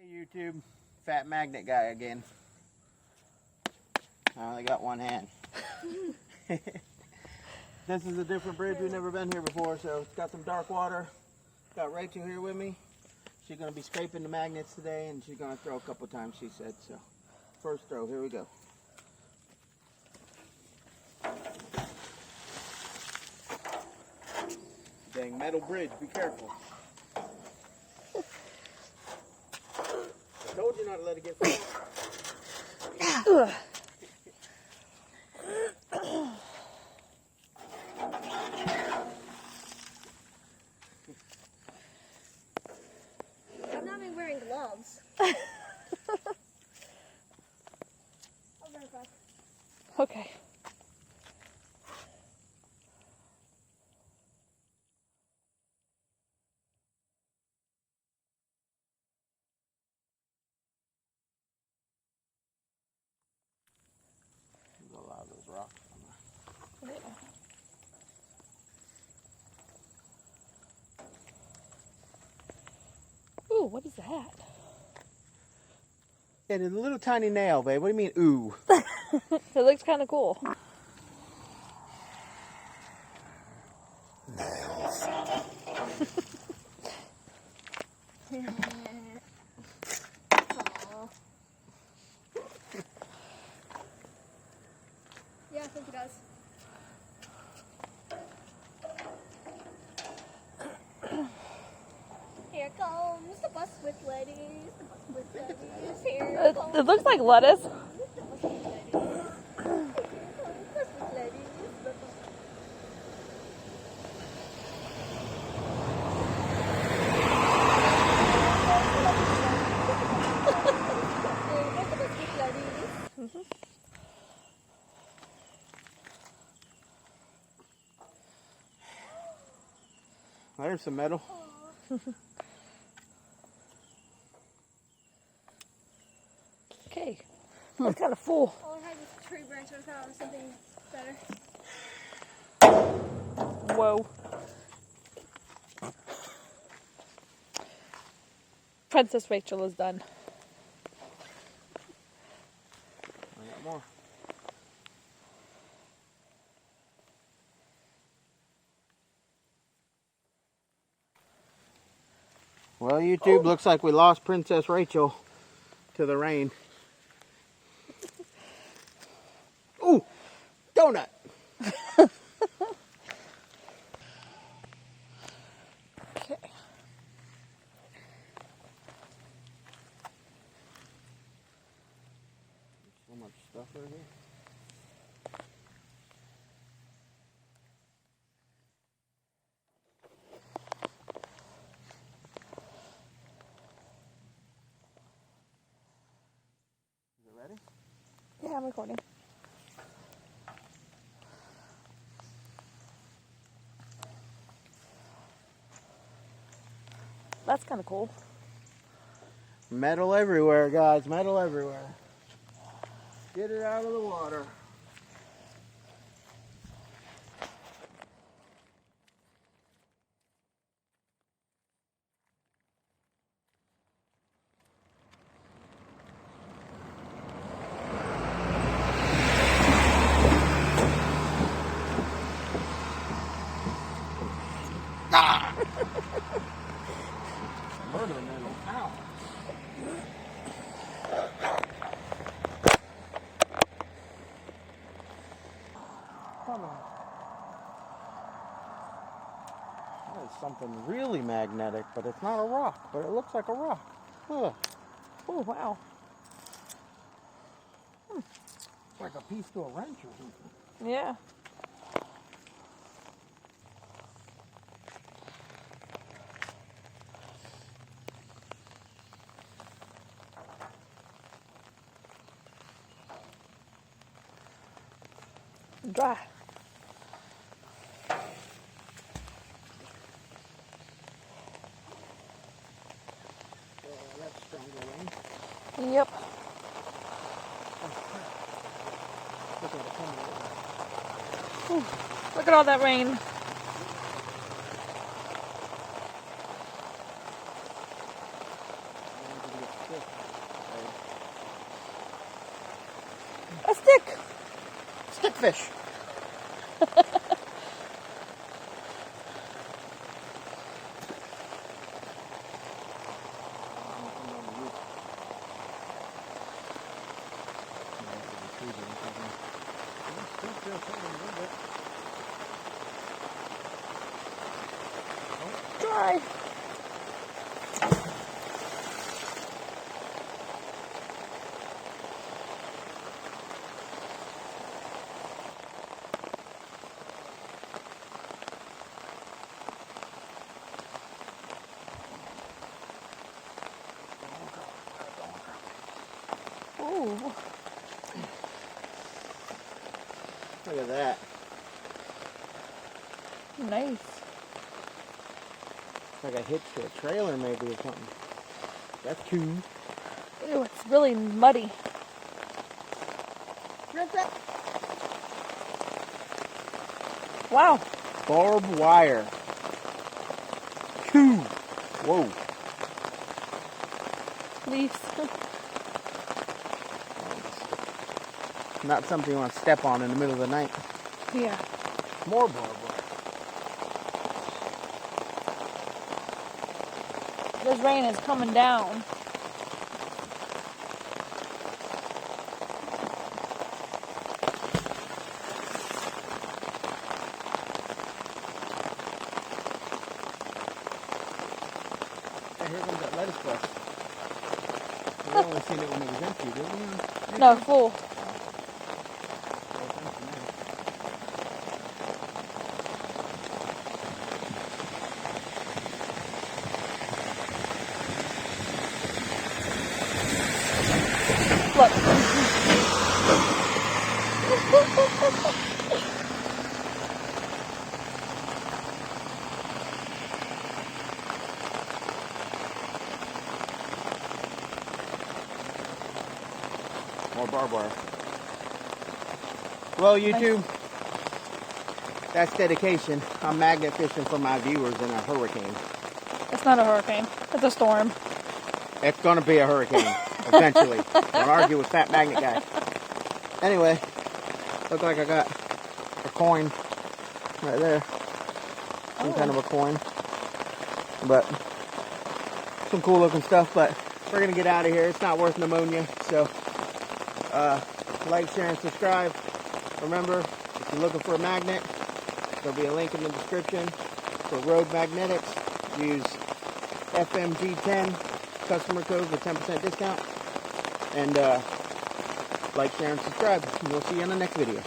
YouTube, fat magnet guy again. I only got one hand. This is a different bridge. We've never been here before, so it's got some dark water. Got Rachel here with me. She's going to be scraping the magnets today, and she's going to throw a couple times, she said. So, first throw, here we go. Dang metal bridge, be careful. I told you not to let it get far. I'm not even wearing gloves. I'll be right back. Okay. There's a lot of those rocks on there. Yeah. Ooh, what is that? It is a little tiny nail, babe. What do you mean, ooh? It looks kind of cool. Nails. Aw. Yeah, I think it does. Here comes the bus with lettuce. The bus with lettuce. Here comes It looks like lettuce. the bus with lettuce. Here comes the bus with lettuce. The bus- Here comes the bus with lettuce. There's some metal. Okay. That's kind of full. All I had was a tree branch. I thought it was something better. Whoa. Princess Rachel is done. I got more. Well, YouTube, looks like we lost Princess Rachel to the rain. Ooh, donut. Okay. So much stuff right here. Is it ready? Yeah, I'm recording. That's kind of cool. Metal everywhere, guys. Metal everywhere. Get it out of the water. Ah! Murder metal. Ow. Come on. That is something really magnetic, but it's not a rock, but it looks like a rock. Ugh. Oh, wow. It's like a piece to a wrench or something. Yeah. Dry. That's stronger rain. Yep. Look at it coming over. Ooh, look at all that rain. Get thick. fish. Dry. Ooh, Look at that. nice. Like a hitch to a trailer maybe or something. That's cool. Ew, it's really muddy. Wow. Barbed wire. Cool. Whoa. Leaves. Not something you want to step on in the middle of the night. Yeah. More barbed wire. This rain is coming down. Hey, here comes that lettuce bush. We only seen it when it was empty, didn't we? No, full. Look. More barbed wire. Well, YouTube, that's dedication. I'm magnet fishing for my viewers in a hurricane. It's not a hurricane. It's a storm. It's gonna be a hurricane eventually. Don't argue with Fat Magnet Guy. Anyway, look like I got a coin right there. Some kind of a coin. But some cool looking stuff, but we're gonna get out of here. It's not worth pneumonia. So like, share, and subscribe. Remember, if you're looking for a magnet, there'll be a link in the description for Rogue Magnetics. Use FMG10 customer code for 10% discount. And like, share, and subscribe. And we'll see you in the next video.